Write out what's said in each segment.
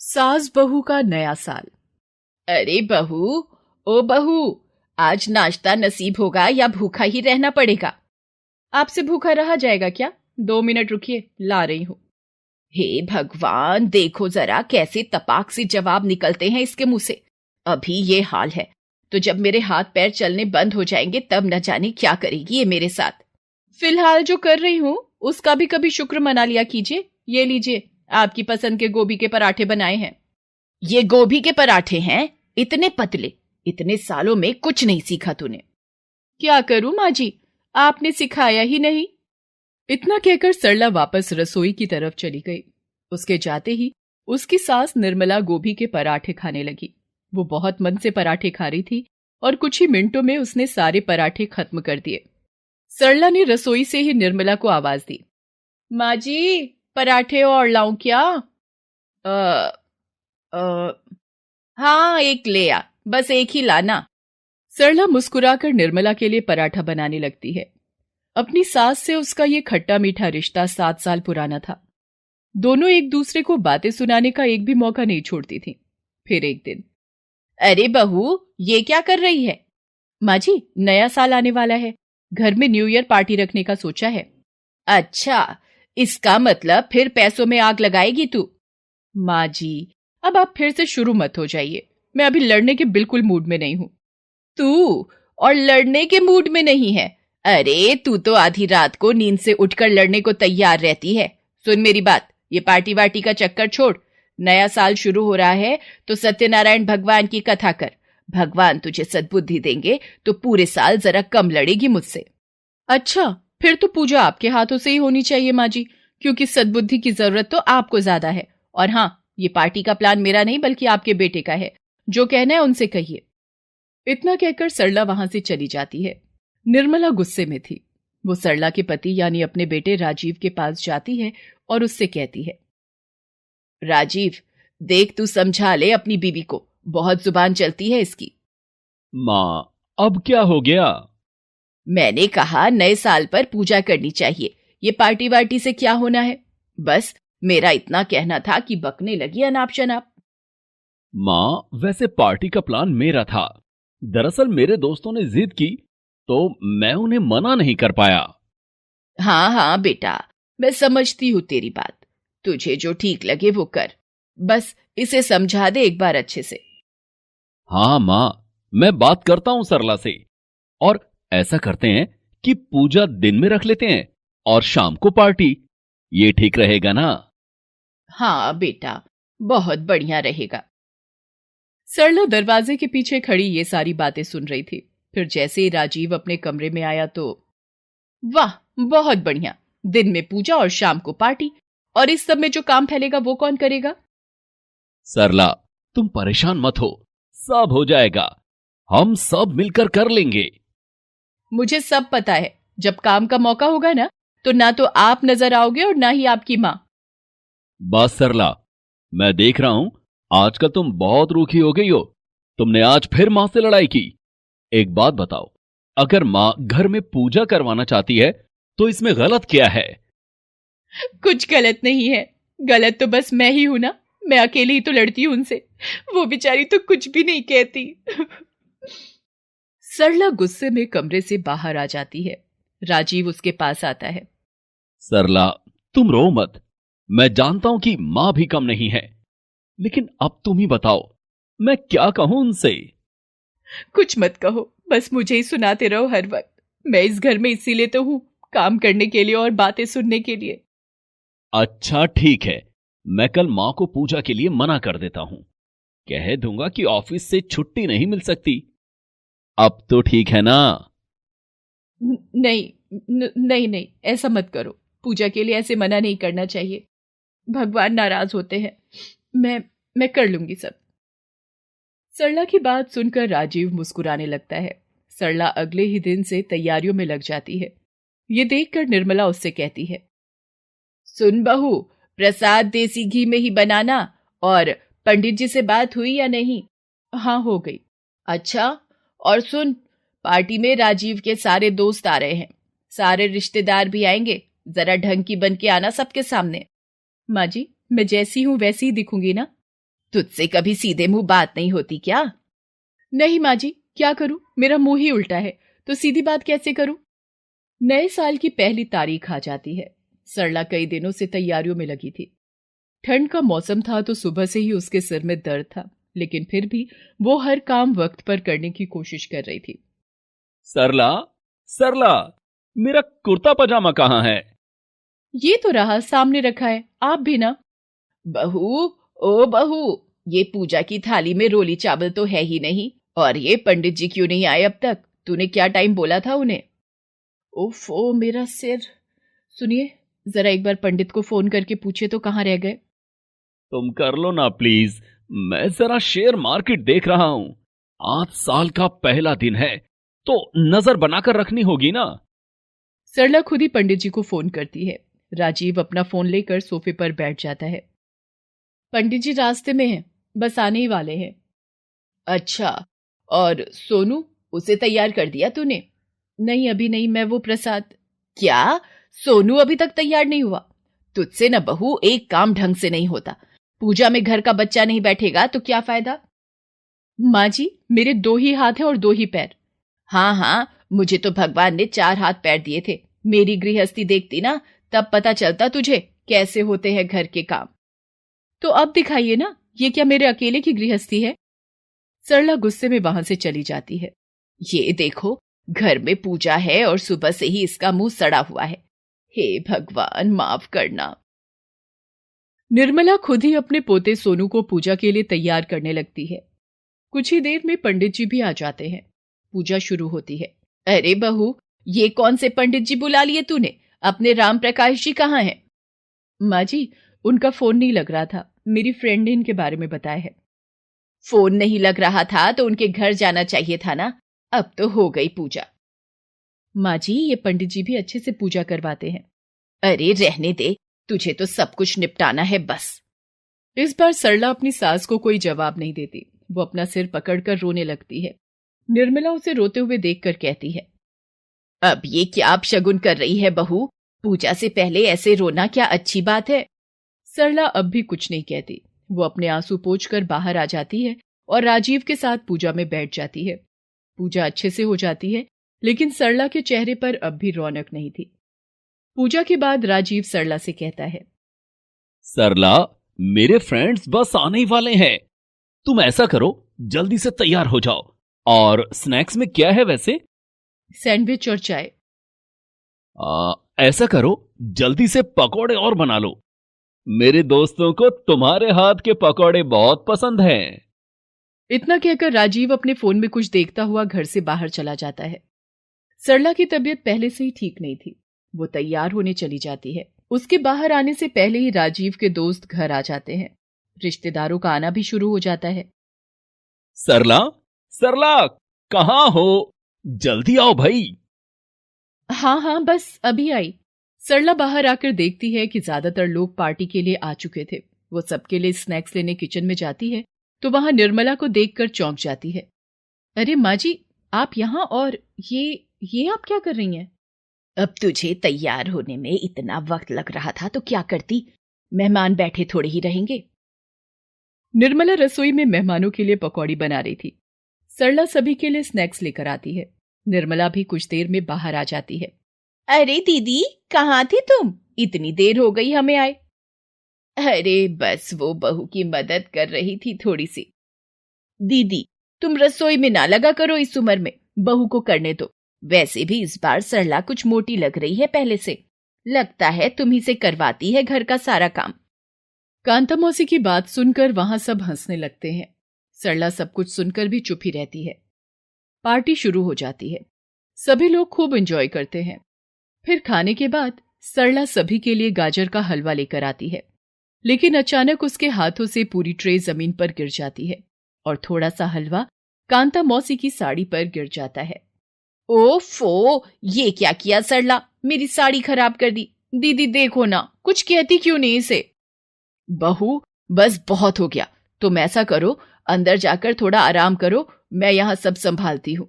सास बहू का नया साल। अरे बहू, ओ बहू, आज नाश्ता नसीब होगा या भूखा ही रहना पड़ेगा? आपसे भूखा रहा जाएगा क्या? 2 मिनट रुकिए, ला रही हूं। हे भगवान, देखो जरा कैसे तपाक से जवाब निकलते हैं इसके मुंह से। अभी ये हाल है तो जब मेरे हाथ पैर चलने बंद हो जाएंगे तब न जाने क्या करेगी ये मेरे साथ। फिलहाल जो कर रही हूं उसका भी कभी शुक्र मना लिया कीजिए। ये लीजिए, आपकी पसंद के गोभी के पराठे बनाए हैं। ये गोभी के पराठे हैं? इतने पतले? इतने सालों में कुछ नहीं सीखा तूने। क्या करूं माँ जी, आपने सिखाया ही नहीं। इतना कहकर सरला वापस रसोई की तरफ चली गई। उसके जाते ही उसकी सास निर्मला गोभी के पराठे खाने लगी। वो बहुत मन से पराठे खा रही थी और कुछ ही मिनटों में उसने सारे पराठे खत्म कर दिए। सरला ने रसोई से ही निर्मला को आवाज दी, माँ जी, पराठे और लाऊं क्या? अ, अ, हाँ, एक ले आ, बस एक ही लाना। सरला मुस्कुराकर निर्मला के लिए पराठा बनाने लगती है। अपनी सास से उसका ये खट्टा मीठा रिश्ता 7 साल पुराना था। दोनों एक दूसरे को बातें सुनाने का एक भी मौका नहीं छोड़ती थी। फिर एक दिन, अरे बहू, ये क्या कर रही है? माँ जी, नया साल आने वाला है, घर में न्यू ईयर पार्टी रखने का सोचा है। अच्छा, इसका मतलब फिर पैसों में आग लगाएगी तू? माँ जी, अब आप फिर से शुरू मत हो जाइए। मैं अभी लड़ने के बिल्कुल मूड में नहीं हूं। तू और लड़ने के मूड में नहीं है? अरे तू तो आधी रात को नींद से उठकर लड़ने को तैयार रहती है। सुन मेरी बात, ये पार्टी वार्टी का चक्कर छोड़। नया साल शुरू हो रहा है तो सत्यनारायण भगवान की कथा कर। भगवान तुझे सद्बुद्धि देंगे तो पूरे साल जरा कम लड़ेगी मुझसे। अच्छा, फिर तो पूजा आपके हाथों से ही होनी चाहिए माँ जी, क्योंकि सद्बुद्धि की जरूरत तो आपको ज्यादा है। और हाँ, ये पार्टी का प्लान मेरा नहीं बल्कि आपके बेटे का है। जो कहना है उनसे कहिए। इतना कहकर सरला वहां से चली जाती है। निर्मला गुस्से में थी। वो सरला के पति यानी अपने बेटे राजीव के पास जाती है और उससे कहती है, राजीव, देख तू समझा ले अपनी बीवी को, बहुत जुबान चलती है इसकी। माँ, अब क्या हो गया? मैंने कहा नए साल पर पूजा करनी चाहिए, ये पार्टी वार्टी से क्या होना है? बस मेरा इतना कहना था कि बकने लगी अनाप शनाप। माँ, वैसे पार्टी का प्लान मेरा था। दरअसल मेरे दोस्तों ने जिद की तो मैं उन्हें मना नहीं कर पाया। हाँ हाँ बेटा, मैं समझती हूँ तेरी बात। तुझे जो ठीक लगे वो कर, बस इसे समझा दे एक बार अच्छे से। हाँ माँ, मैं बात करता हूँ सरला से। और ऐसा करते हैं कि पूजा दिन में रख लेते हैं और शाम को पार्टी। ये ठीक रहेगा ना? हाँ बेटा, बहुत बढ़िया रहेगा। सरला दरवाजे के पीछे खड़ी ये सारी बातें सुन रही थी। फिर जैसे ही राजीव अपने कमरे में आया तो, वाह, बहुत बढ़िया, दिन में पूजा और शाम को पार्टी। और इस सब में जो काम फैलेगा वो कौन करेगा? सरला, तुम परेशान मत हो, सब हो जाएगा। हम सब मिलकर कर लेंगे। मुझे सब पता है। जब काम का मौका होगा ना तो आप नजर आओगे और ना ही आपकी माँ। बस सरला, मैं देख रहा हूं आजकल तुम बहुत रूखी हो गई हो। तुमने आज फिर मां से लड़ाई की। एक बात बताओ, अगर मां घर में पूजा करवाना चाहती है तो इसमें गलत क्या है? कुछ गलत नहीं है। गलत तो बस मैं ही हूं ना। मैं अकेली ही तो लड़ती हूं उनसे। वो बेचारी तो कुछ भी नहीं कहती। सरला गुस्से में कमरे से बाहर आ जाती है। राजीव उसके पास आता है। सरला, तुम रो मत। मैं जानता हूं कि मां भी कम नहीं है, लेकिन अब तुम ही बताओ, मैं क्या कहूं उनसे? कुछ मत कहो, बस मुझे ही सुनाते रहो हर वक्त। मैं इस घर में इसीलिए तो हूं, काम करने के लिए और बातें सुनने के लिए। अच्छा ठीक है, मैं कल मां को पूजा के लिए मना कर देता हूं। कह दूंगा कि ऑफिस से छुट्टी नहीं मिल सकती। अब तो ठीक है ना? नहीं, नहीं नहीं, ऐसा मत करो। पूजा के लिए ऐसे मना नहीं करना चाहिए। भगवान नाराज होते हैं। मैं मैं कर लूंगी सब। सरला की बात सुनकर राजीव मुस्कुराने लगता है। सरला अगले ही दिन से तैयारियों में लग जाती है। ये देखकर निर्मला उससे कहती है, सुन बहू, प्रसाद देसी घी में ही बनाना। और पंडित जी से बात हुई या नहीं? हाँ, हो गई। अच्छा, और सुन, पार्टी में राजीव के सारे दोस्त आ रहे हैं, सारे रिश्तेदार भी आएंगे। जरा ढंग की बन के आना सबके सामने। माँ जी, मैं जैसी हूं वैसी ही दिखूंगी ना? तुझसे कभी सीधे मुंह बात नहीं होती क्या? नहीं माँ जी, क्या करूं, मेरा मुंह ही उल्टा है, तो सीधी बात कैसे करूं? नए साल की पहली तारीख आ जाती है। सरला कई दिनों से तैयारियों में लगी थी। ठंड का मौसम था तो सुबह से ही उसके सिर में दर्द था, लेकिन फिर भी वो हर काम वक्त पर करने की कोशिश कर रही थी। सरला, सरला, मेरा कुर्ता पजामा कहाँ है? ये तो रहा, सामने रखा है, आप भी ना। बहू, ओ बहू, ये पूजा की थाली में रोली चावल तो है ही नहीं, और ये पंडित जी क्यों नहीं आए अब तक? तूने क्या टाइम बोला था उन्हें? उफ, ओ मेरा सिर। सुनिए, जरा एक बार पंडित को फोन करके पूछे तो कहाँ रह गए। तुम कर लो ना प्लीज, मैं जरा शेयर मार्केट देख रहा हूं। आज साल का पहला दिन है तो नजर बनाकर रखनी होगी ना। सरला खुद ही पंडित जी को फोन करती है। राजीव अपना फोन लेकर सोफे पर बैठ जाता है। पंडित जी रास्ते में हैं, बस आने ही वाले हैं। अच्छा, और सोनू, उसे तैयार कर दिया तूने? नहीं, अभी नहीं, मैं वो प्रसाद। क्या? सोनू अभी तक तैयार नहीं हुआ? तुझसे न बहू एक काम ढंग से नहीं होता। पूजा में घर का बच्चा नहीं बैठेगा तो क्या फायदा? माँ जी, मेरे 2 ही हाथ हैं और 2 ही पैर। हाँ हाँ, मुझे तो भगवान ने 4 हाथ पैर दिए थे। मेरी गृहस्थी देखती ना, तब पता चलता तुझे कैसे होते हैं घर के काम। तो अब दिखाइए ना, ये क्या मेरे अकेले की गृहस्थी है? सरला गुस्से में वहां से चली जाती है। ये देखो, घर में पूजा है और सुबह से ही इसका मुंह सड़ा हुआ है। हे भगवान, माफ करना। निर्मला खुद ही अपने पोते सोनू को पूजा के लिए तैयार करने लगती है। कुछ ही देर में पंडित जी भी आ जाते हैं। पूजा शुरू होती है। अरे बहू, ये कौन से पंडित जी बुला लिए तूने? अपने राम प्रकाश जी कहाँ हैं? माँ जी, उनका फोन नहीं लग रहा था, मेरी फ्रेंड ने इनके बारे में बताया है। फोन नहीं लग रहा था तो उनके घर जाना चाहिए था ना। अब तो हो गई पूजा। माँ जी, ये पंडित जी भी अच्छे से पूजा करवाते हैं। अरे रहने दे, तुझे तो सब कुछ निपटाना है बस। इस बार सरला अपनी सास को कोई जवाब नहीं देती। वो अपना सिर पकड़कर रोने लगती है। निर्मला उसे रोते हुए देखकर कहती है, अब ये क्या अपशगुन कर रही है बहू? पूजा से पहले ऐसे रोना क्या अच्छी बात है? सरला अब भी कुछ नहीं कहती। वो अपने आंसू पोंछकर बाहर आ जाती है और राजीव के साथ पूजा में बैठ जाती है। पूजा अच्छे से हो जाती है, लेकिन सरला के चेहरे पर अब भी रौनक नहीं थी। पूजा के बाद राजीव सरला से कहता है, सरला, मेरे फ्रेंड्स बस आने ही वाले हैं। तुम ऐसा करो, जल्दी से तैयार हो जाओ। और स्नैक्स में क्या है वैसे? सैंडविच और चाय। ऐसा करो, जल्दी से पकोड़े और बना लो। मेरे दोस्तों को तुम्हारे हाथ के पकोड़े बहुत पसंद हैं। इतना कहकर राजीव अपने फोन में कुछ देखता हुआ घर से बाहर चला जाता है। सरला की तबीयत पहले से ही ठीक नहीं थी। वो तैयार होने चली जाती है। उसके बाहर आने से पहले ही राजीव के दोस्त घर आ जाते हैं। रिश्तेदारों का आना भी शुरू हो जाता है। सरला, सरला, कहाँ हो? जल्दी आओ भाई। हाँ हाँ, बस अभी आई। सरला बाहर आकर देखती है कि ज्यादातर लोग पार्टी के लिए आ चुके थे। वो सबके लिए स्नैक्स लेने किचन में जाती है तो वहां निर्मला को देखकर चौंक जाती है। अरे माँ जी, आप यहाँ, और ये आप क्या कर रही हैं? अब तुझे तैयार होने में इतना वक्त लग रहा था तो क्या करती? मेहमान बैठे थोड़े ही रहेंगे। निर्मला रसोई में मेहमानों के लिए पकौड़ी बना रही थी। सरला सभी के लिए स्नैक्स लेकर आती है। निर्मला भी कुछ देर में बाहर आ जाती है। अरे दीदी, कहाँ थी तुम? इतनी देर हो गई हमें आए। अरे बस वो बहू की मदद कर रही थी थोड़ी सी। दीदी, तुम रसोई में ना लगा करो इस उम्र में, बहू को करने दो। वैसे भी इस बार सरला कुछ मोटी लग रही है पहले से। लगता है तुम ही से करवाती है घर का सारा काम। कांता मौसी की बात सुनकर वहां सब हंसने लगते हैं। सरला सब कुछ सुनकर भी चुप ही रहती है। पार्टी शुरू हो जाती है। सभी लोग खूब एंजॉय करते हैं। फिर खाने के बाद सरला सभी के लिए गाजर का हलवा लेकर आती है, लेकिन अचानक उसके हाथों से पूरी ट्रे जमीन पर गिर जाती है और थोड़ा सा हलवा कांता मौसी की साड़ी पर गिर जाता है। ओफो, ये क्या किया सरला? मेरी साड़ी खराब कर दी। दीदी देखो ना, कुछ कहती क्यों नहीं इसे? बहू, बस बहुत हो गया। तुम ऐसा करो, अंदर जाकर थोड़ा आराम करो, मैं यहां सब संभालती हूं।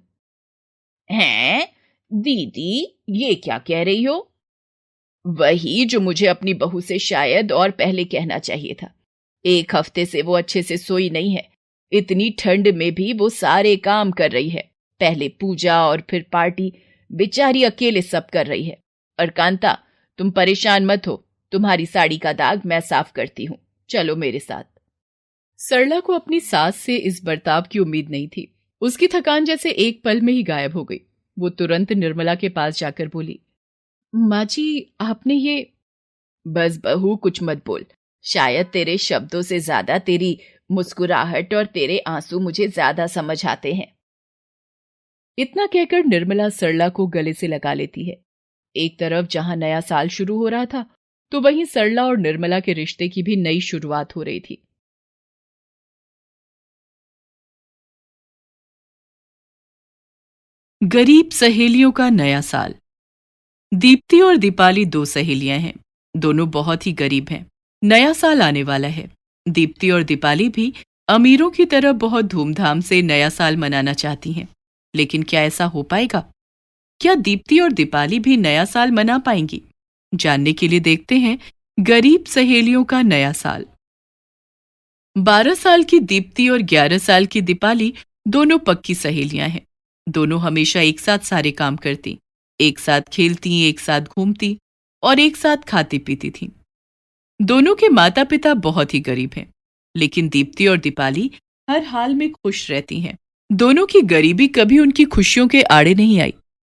हैं? दीदी, ये क्या कह रही हो? वही जो मुझे अपनी बहू से शायद और पहले कहना चाहिए था। 1 हफ्ते से वो अच्छे से सोई नहीं है। इतनी ठंड में भी वो सारे काम कर रही है, पहले पूजा और फिर पार्टी। बेचारी अकेले सब कर रही है। और कांता, तुम परेशान मत हो, तुम्हारी साड़ी का दाग मैं साफ करती हूँ, चलो मेरे साथ। सरला को अपनी सास से इस बर्ताव की उम्मीद नहीं थी। उसकी थकान जैसे एक पल में ही गायब हो गई। वो तुरंत निर्मला के पास जाकर बोली, माँ जी, आपने ये। बस बहू, कुछ मत बोल। शायद तेरे शब्दों से ज्यादा तेरी मुस्कुराहट और तेरे आंसू मुझे ज्यादा समझ आते हैं। इतना कहकर निर्मला सरला को गले से लगा लेती है। एक तरफ जहां नया साल शुरू हो रहा था, तो वहीं सरला और निर्मला के रिश्ते की भी नई शुरुआत हो रही थी। गरीब सहेलियों का नया साल। दीप्ति और दीपाली 2 सहेलियां हैं। दोनों बहुत ही गरीब हैं। नया साल आने वाला है। दीप्ति और दीपाली भी अमीरों की तरह बहुत धूमधाम से नया साल मनाना चाहती हैं। लेकिन क्या ऐसा हो पाएगा? क्या दीप्ति और दीपाली भी नया साल मना पाएंगी? जानने के लिए देखते हैं गरीब सहेलियों का नया साल। 12 साल की दीप्ति और 11 साल की दीपाली दोनों पक्की सहेलियां हैं। दोनों हमेशा एक साथ सारे काम करती, एक साथ खेलती, एक साथ घूमती और एक साथ खाती पीती थीं। दोनों के माता पिता बहुत ही गरीब हैं, लेकिन दीप्ति और दीपाली हर हाल में खुश रहती हैं। दोनों की गरीबी कभी उनकी खुशियों के आड़े नहीं आई।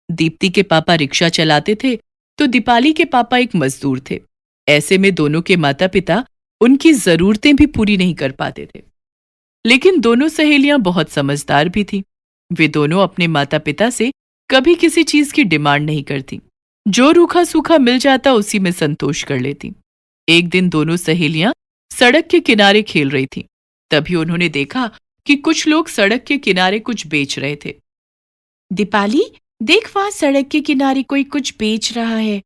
दीप्ति के पापा रिक्शा चलाते थे, तो दीपाली के पापा एक मजदूर थे। ऐसे में दोनों के माता पिता उनकी जरूरतें भी पूरी नहीं कर पाते थे। लेकिन दोनों सहेलियां बहुत समझदार भी थीं। वे दोनों अपने माता पिता से कभी किसी चीज की डिमांड नहीं करती। जो रूखा सूखा मिल जाता उसी में संतोष कर लेती। एक दिन दोनों सहेलियां सड़क के किनारे खेल रही थीं। तभी उन्होंने देखा कि कुछ लोग सड़क के किनारे कुछ बेच रहे थे। दीपाली, देख, वहां सड़क के किनारे कोई कुछ बेच रहा है।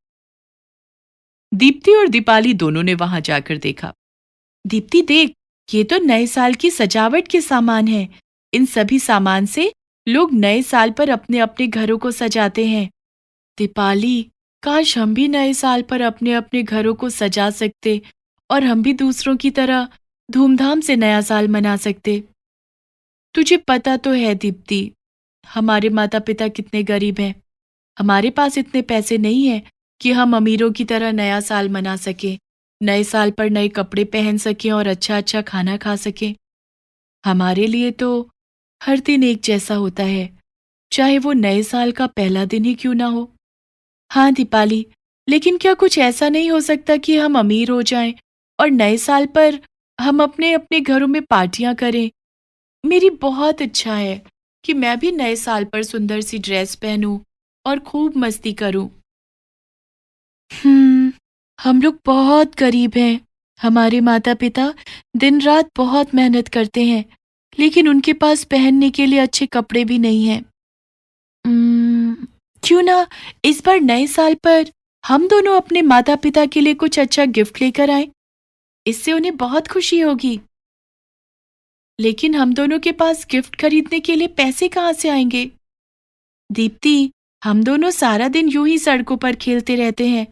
दीप्ति और दीपाली दोनों ने वहां जाकर देखा। दीप्ति देख, ये तो नए साल की सजावट के सामान हैं। इन सभी सामान से लोग नए साल पर अपने अपने घरों को सजाते हैं। दीपाली, काश हम भी नए साल पर अपने अपने घरों को सजा सकते और हम भी दूसरों की तरह धूमधाम से नया साल मना सकते। तुझे पता तो है दीप्ति, हमारे माता पिता कितने गरीब हैं। हमारे पास इतने पैसे नहीं हैं कि हम अमीरों की तरह नया साल मना सकें, नए साल पर नए कपड़े पहन सकें और अच्छा अच्छा खाना खा सकें। हमारे लिए तो हर दिन एक जैसा होता है, चाहे वो नए साल का पहला दिन ही क्यों ना हो। हाँ दीपाली, लेकिन क्या कुछ ऐसा नहीं हो सकता कि हम अमीर हो जाएं और नए साल पर हम अपने अपने घरों में पार्टियां करें। मेरी बहुत इच्छा है कि मैं भी नए साल पर सुंदर सी ड्रेस पहनूं और खूब मस्ती करूं। हम लोग बहुत गरीब हैं। हमारे माता पिता दिन रात बहुत मेहनत करते हैं, लेकिन उनके पास पहनने के लिए अच्छे कपड़े भी नहीं हैं। क्यों ना इस बार नए साल पर हम दोनों अपने माता पिता के लिए कुछ अच्छा गिफ्ट लेकर आएं। इससे उन्हें बहुत खुशी होगी। लेकिन हम दोनों के पास गिफ्ट खरीदने के लिए पैसे कहाँ से आएंगे? दीप्ति, हम दोनों सारा दिन यूं ही सड़कों पर खेलते रहते हैं।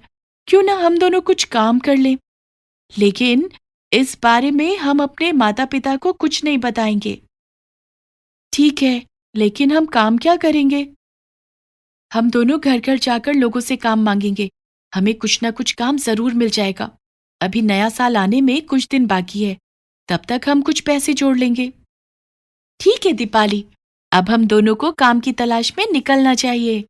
क्यों ना हम दोनों कुछ काम कर लें? लेकिन इस बारे में हम अपने माता पिता को कुछ नहीं बताएंगे। ठीक है, लेकिन हम काम क्या करेंगे? हम दोनों घर घर जाकर लोगों से काम मांगेंगे। हमें कुछ ना कुछ काम जरूर मिल जाएगा। अभी नया साल आने में कुछ दिन बाकी है, तब तक हम कुछ पैसे जोड़ लेंगे। ठीक है दीपाली, अब हम दोनों को काम की तलाश में निकलना चाहिए।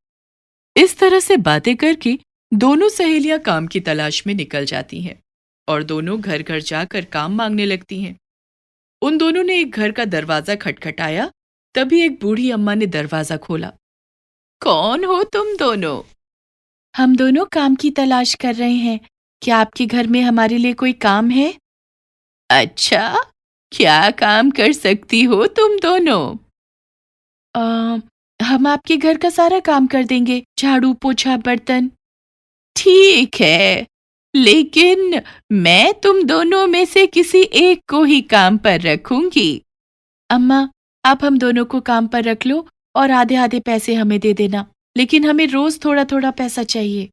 इस तरह से बातें करके दोनों सहेलियां काम की तलाश में निकल जाती हैं और दोनों घर घर जाकर काम मांगने लगती हैं। उन दोनों ने एक घर का दरवाजा खटखटाया। तभी एक बूढ़ी अम्मा ने दरवाजा खोला। कौन हो तुम दोनों? हम दोनों काम की तलाश कर रहे हैं। क्या आपके घर में हमारे लिए कोई काम है? अच्छा, क्या काम कर सकती हो तुम दोनों? हम आपके घर का सारा काम कर देंगे, झाड़ू पोछा बर्तन। ठीक है, लेकिन मैं तुम दोनों में से किसी एक को ही काम पर रखूंगी। अम्मा, आप हम दोनों को काम पर रख लो और आधे आधे पैसे हमें दे देना, लेकिन हमें रोज थोड़ा थोड़ा पैसा चाहिए।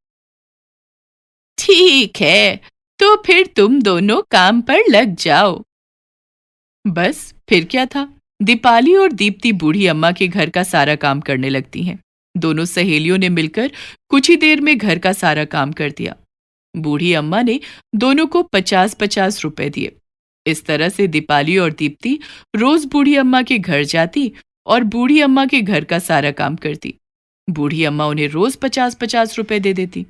ठीक है, तो फिर तुम दोनों काम पर लग जाओ। बस फिर क्या था, दीपाली और दीप्ति बूढ़ी अम्मा के घर का सारा काम करने लगती हैं। दोनों सहेलियों ने मिलकर कुछ ही देर में घर का सारा काम कर दिया। बूढ़ी अम्मा ने दोनों को 50-50 रुपए दिए। इस तरह से दीपाली और दीप्ति रोज बूढ़ी अम्मा के घर जाती और बूढ़ी अम्मा के घर का सारा काम करती। बूढ़ी अम्मा उन्हें रोज 50-50 रुपए दे देती।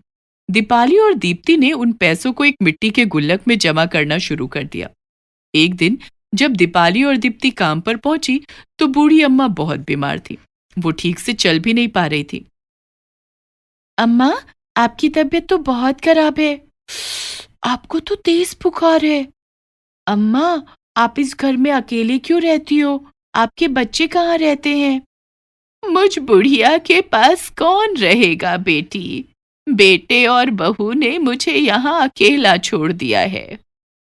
दीपाली और दीप्ति ने उन पैसों को एक मिट्टी के गुल्लक में जमा करना शुरू कर दिया। एक दिन जब दीपाली और दीप्ति काम पर पहुंची तो बूढ़ी अम्मा बहुत बीमार थी। वो ठीक से चल भी नहीं पा रही थी। अम्मा, आपकी तबीयत तो बहुत खराब है। आपको तो तेज बुखार है। अम्मा, आप इस घर में अकेले क्यों रहती हो? आपके बच्चे कहाँ रहते हैं? मुझ बुढ़िया के पास कौन रहेगा बेटी? बेटे और बहू ने मुझे यहाँ अकेला छोड़ दिया है।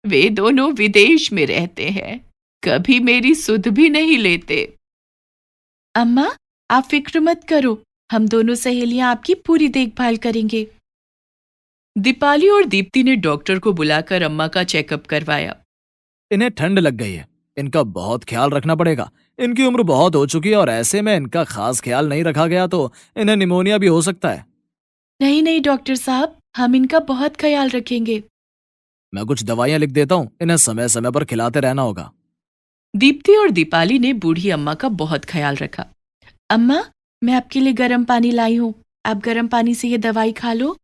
वे दोनों विदेश में रहते हैं, कभी मेरी सुध भी नहीं लेते। अम्मा, आप फिक्र मत करो, हम दोनों सहेलियां आपकी पूरी देखभाल करेंगे। दीपाली और दीप्ति ने डॉक्टर को बुलाकर अम्मा का चेकअप करवाया। इन्हें ठंड लग गई है, इनका बहुत ख्याल रखना पड़ेगा। इनकी उम्र बहुत हो चुकी है और ऐसे में इनका खास ख्याल नहीं रखा गया तो इन्हें निमोनिया भी हो सकता है। नहीं नहीं डॉक्टर साहब, हम इनका बहुत ख्याल रखेंगे। मैं कुछ दवाइयां लिख देता हूँ, इन्हें समय समय पर खिलाते रहना होगा। दीप्ति और दीपाली ने बूढ़ी अम्मा का बहुत ख्याल रखा। अम्मा, मैं आपके लिए गर्म पानी लाई हूँ, आप गर्म पानी से ये दवाई खा लो।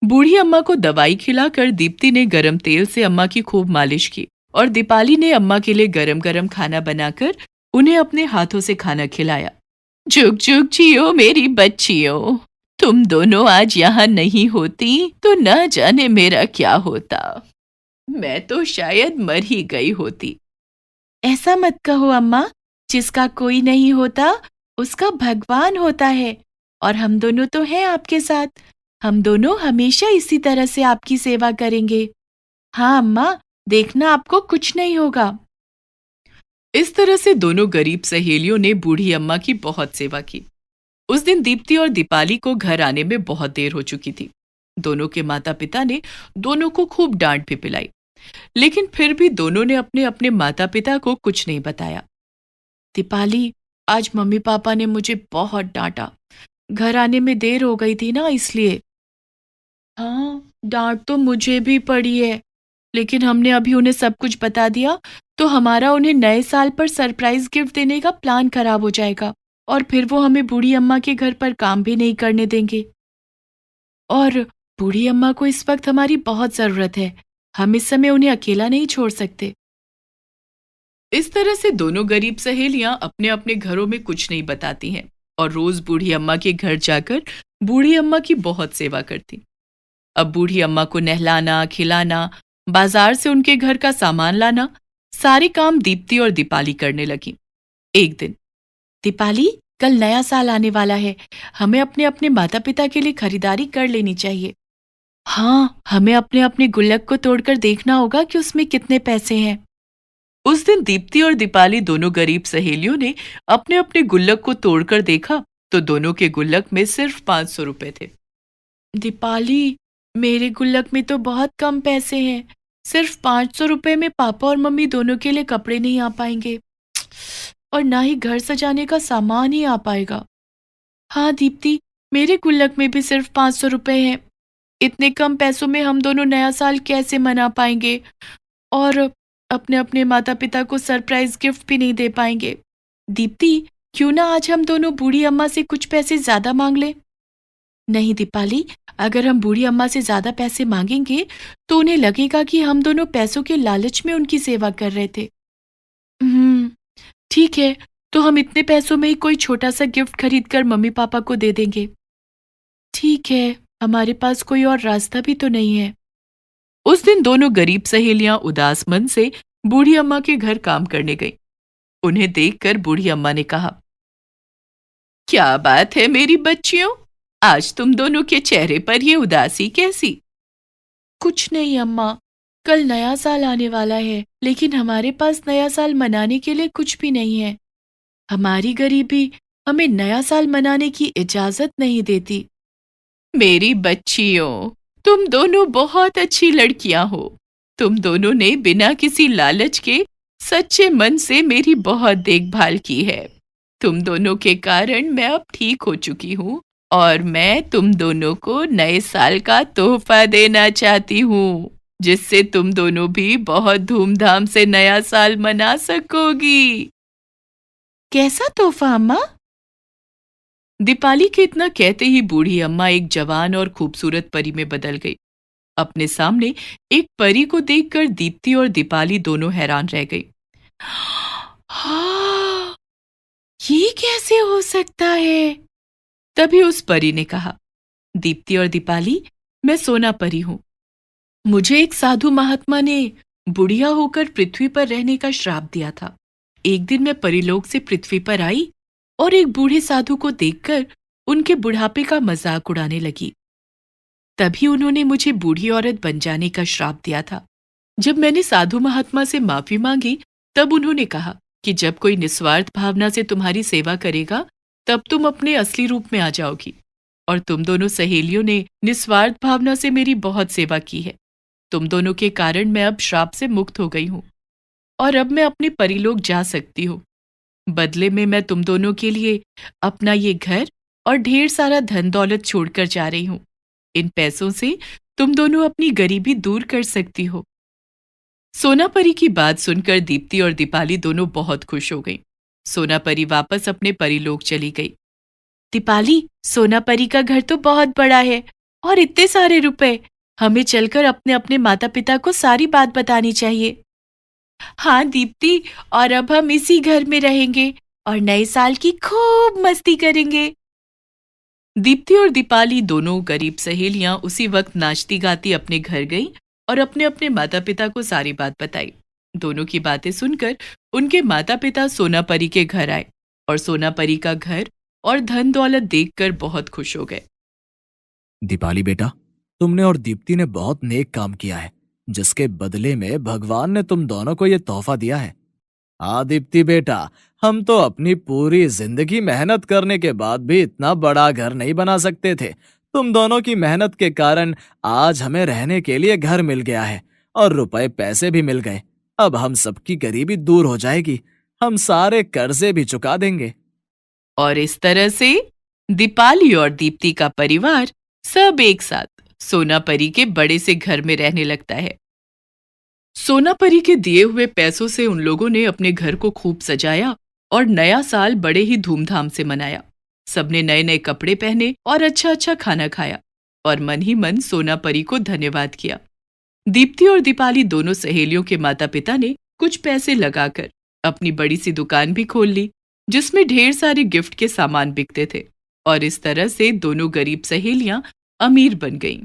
बूढ़ी अम्मा को दवाई खिलाकर दीप्ति ने गर्म तेल से अम्मा की खूब मालिश की और दीपाली ने अम्मा के लिए गरम गरम खाना बनाकर उन्हें अपने हाथों से खाना खिलाया। जुग जुग जियो मेरी बच्चियों, तुम दोनों आज यहाँ नहीं होती तो न जाने मेरा क्या होता। मैं तो शायद मर ही गई होती। ऐसा मत कहो अम्मा, जिसका कोई नहीं होता उसका भगवान होता है, और हम दोनों तो हैं आपके साथ। हम दोनों हमेशा इसी तरह से आपकी सेवा करेंगे। हाँ अम्मा, देखना आपको कुछ नहीं होगा। इस तरह से दोनों गरीब सहेलियों ने बूढ़ी अम्मा की बहुत सेवा की। उस दिन दीप्ति और दीपाली को घर आने में बहुत देर हो चुकी थी। दोनों के माता पिता ने दोनों को खूब डांट भी पिलाई, लेकिन फिर भी दोनों ने अपने अपने माता पिता को कुछ नहीं बताया। दीपाली, आज मम्मी पापा ने मुझे बहुत डांटा। घर आने में देर हो गई थी ना, इसलिए। हाँ, डांट तो मुझे भी पड़ी है, लेकिन हमने अभी उन्हें सब कुछ बता दिया तो हमारा उन्हें नए साल पर सरप्राइज गिफ्ट देने का प्लान खराब हो जाएगा और फिर वो हमें बूढ़ी अम्मा के घर पर काम भी नहीं करने देंगे। और बूढ़ी अम्मा को इस वक्त हमारी बहुत जरूरत है, हम इस समय उन्हें अकेला नहीं छोड़ सकते। इस तरह से दोनों गरीब सहेलियां अपने अपने घरों में कुछ नहीं बताती हैं और रोज बूढ़ी अम्मा के घर जाकर बूढ़ी अम्मा की बहुत सेवा करती। अब बूढ़ी अम्मा को नहलाना, खिलाना, बाजार से उनके घर का सामान लाना, सारे काम दीप्ति और दीपाली करने लगी। एक दिन, दीपाली, कल नया साल आने वाला है, हमें अपने अपने माता पिता के लिए खरीदारी कर लेनी चाहिए। हाँ, हमें अपने अपने गुल्लक को तोड़कर देखना होगा कि उसमें कितने पैसे हैं। उस दिन दीप्ति और दीपाली दोनों गरीब सहेलियों ने अपने अपने गुल्लक को तोड़कर देखा तो दोनों के गुल्लक में सिर्फ 500 रुपए थे। दीपाली, मेरे गुल्लक में तो बहुत कम पैसे हैं, सिर्फ 500 रुपए में पापा और मम्मी दोनों के लिए कपड़े नहीं आ पाएंगे और ना ही घर सजाने का सामान ही आ पाएगा। हाँ दीप्ति, मेरे गुल्लक में भी सिर्फ 500 रुपए हैं। इतने कम पैसों में हम दोनों नया साल कैसे मना पाएंगे और अपने अपने माता पिता को सरप्राइज गिफ्ट भी नहीं दे पाएंगे। दीप्ति, क्यों ना आज हम दोनों बूढ़ी अम्मा से कुछ पैसे ज्यादा मांग लें? नहीं दीपाली, अगर हम बूढ़ी अम्मा से ज्यादा पैसे मांगेंगे तो उन्हें लगेगा कि हम दोनों पैसों के लालच में उनकी सेवा कर रहे थे। ठीक है, तो हम इतने पैसों में ही कोई छोटा सा गिफ्ट खरीद कर मम्मी पापा को दे देंगे। ठीक है, हमारे पास कोई और रास्ता भी तो नहीं है। उस दिन दोनों गरीब सहेलियां उदास मन से बूढ़ी अम्मा के घर काम करने गईं। उन्हें देखकर बूढ़ी अम्मा ने कहा, क्या बात है मेरी बच्चियों, आज तुम दोनों के चेहरे पर ये उदासी कैसी? कुछ नहीं अम्मा, कल नया साल आने वाला है, लेकिन हमारे पास नया साल मनाने के लिए कुछ भी नहीं है। हमारी गरीबी हमें नया साल मनाने की इजाजत नहीं देती। मेरी बच्चियों, तुम दोनों बहुत अच्छी लड़कियां हो। तुम दोनों ने बिना किसी लालच के सच्चे मन से मेरी बहुत देखभाल की है। तुम दोनों के कारण मैं अब ठीक हो चुकी हूँ और मैं तुम दोनों को नए साल का तोहफा देना चाहती हूँ, जिससे तुम दोनों भी बहुत धूमधाम से नया साल मना सकोगी। कैसा तोहफा अम्मा? दीपाली के इतना कहते ही बूढ़ी अम्मा एक जवान और खूबसूरत परी में बदल गई। अपने सामने एक परी को देखकर दीप्ति और दीपाली दोनों हैरान रह गई। हाँ, ये कैसे हो सकता है? तभी उस परी ने कहा, दीप्ति और दीपाली, मैं सोना परी हूं। मुझे एक साधु महात्मा ने बुढ़िया होकर पृथ्वी पर रहने का श्राप दिया था। एक दिन मैं परीलोक से पृथ्वी पर आई और एक बूढ़े साधु को देखकर उनके बुढ़ापे का मजाक उड़ाने लगी। तभी उन्होंने मुझे बूढ़ी औरत बन जाने का श्राप दिया था। जब मैंने साधु महात्मा से माफी मांगी, तब उन्होंने कहा कि जब कोई निस्वार्थ भावना से तुम्हारी सेवा करेगा, तब तुम अपने असली रूप में आ जाओगी। और तुम दोनों सहेलियों ने निस्वार्थ भावना से मेरी बहुत सेवा की है। तुम दोनों के कारण मैं अब श्राप से मुक्त हो गई हूँ और अब मैं अपने परिलोक जा सकती हूँ। बदले में मैं तुम दोनों के लिए अपना ये घर और ढेर सारा धन दौलत छोड़कर जा रही हूँ। इन पैसों से तुम दोनों अपनी गरीबी दूर कर सकती हो। सोनापरी की बात सुनकर दीप्ति और दीपाली दोनों बहुत खुश हो गईं। सोनापरी वापस अपने परिलोक चली गई। दीपाली, सोनापरी का घर तो बहुत बड़ा है और इतने सारे रुपए। हमें चलकर अपने अपने माता पिता को सारी बात बतानी चाहिए। हाँ दीप्ति, और अब हम इसी घर में रहेंगे और नए साल की खूब मस्ती करेंगे। दीप्ति और दीपाली दोनों गरीब सहेलियां उसी वक्त नाचती गाती अपने घर गईं और अपने अपने माता पिता को सारी बात बताई। दोनों की बातें सुनकर उनके माता पिता सोनापरी के घर आए और सोनापरी का घर और धन दौलत देखकर बहुत खुश हो गए। दीपाली बेटा, तुमने और दीप्ति ने बहुत नेक काम किया है, जिसके बदले में भगवान ने तुम दोनों को यह तोहफा दिया है। हाँ दीप्ति बेटा, हम तो अपनी पूरी जिंदगी मेहनत करने के बाद भी इतना बड़ा घर नहीं बना सकते थे। तुम दोनों की मेहनत के कारण आज हमें रहने के लिए घर मिल गया है और रुपए पैसे भी मिल गए। अब हम सबकी गरीबी दूर हो जाएगी, हम सारे कर्जे भी चुका देंगे। और इस तरह से दीपाली और दीप्ति का परिवार सब एक साथ सोनापरी के बड़े से घर में रहने लगता है। सोनापरी के दिए हुए पैसों से उन लोगों ने अपने घर को खूब सजाया और नया साल बड़े ही धूमधाम से मनाया। सबने नए नए कपड़े पहने और अच्छा अच्छा खाना खाया और मन ही मन सोनापरी को धन्यवाद किया। दीप्ति और दीपाली दोनों सहेलियों के माता पिता ने कुछ पैसे लगाकर अपनी बड़ी सी दुकान भी खोल ली, जिसमें ढेर सारे गिफ्ट के सामान बिकते थे और इस तरह से दोनों गरीब सहेलियां अमीर बन गईं।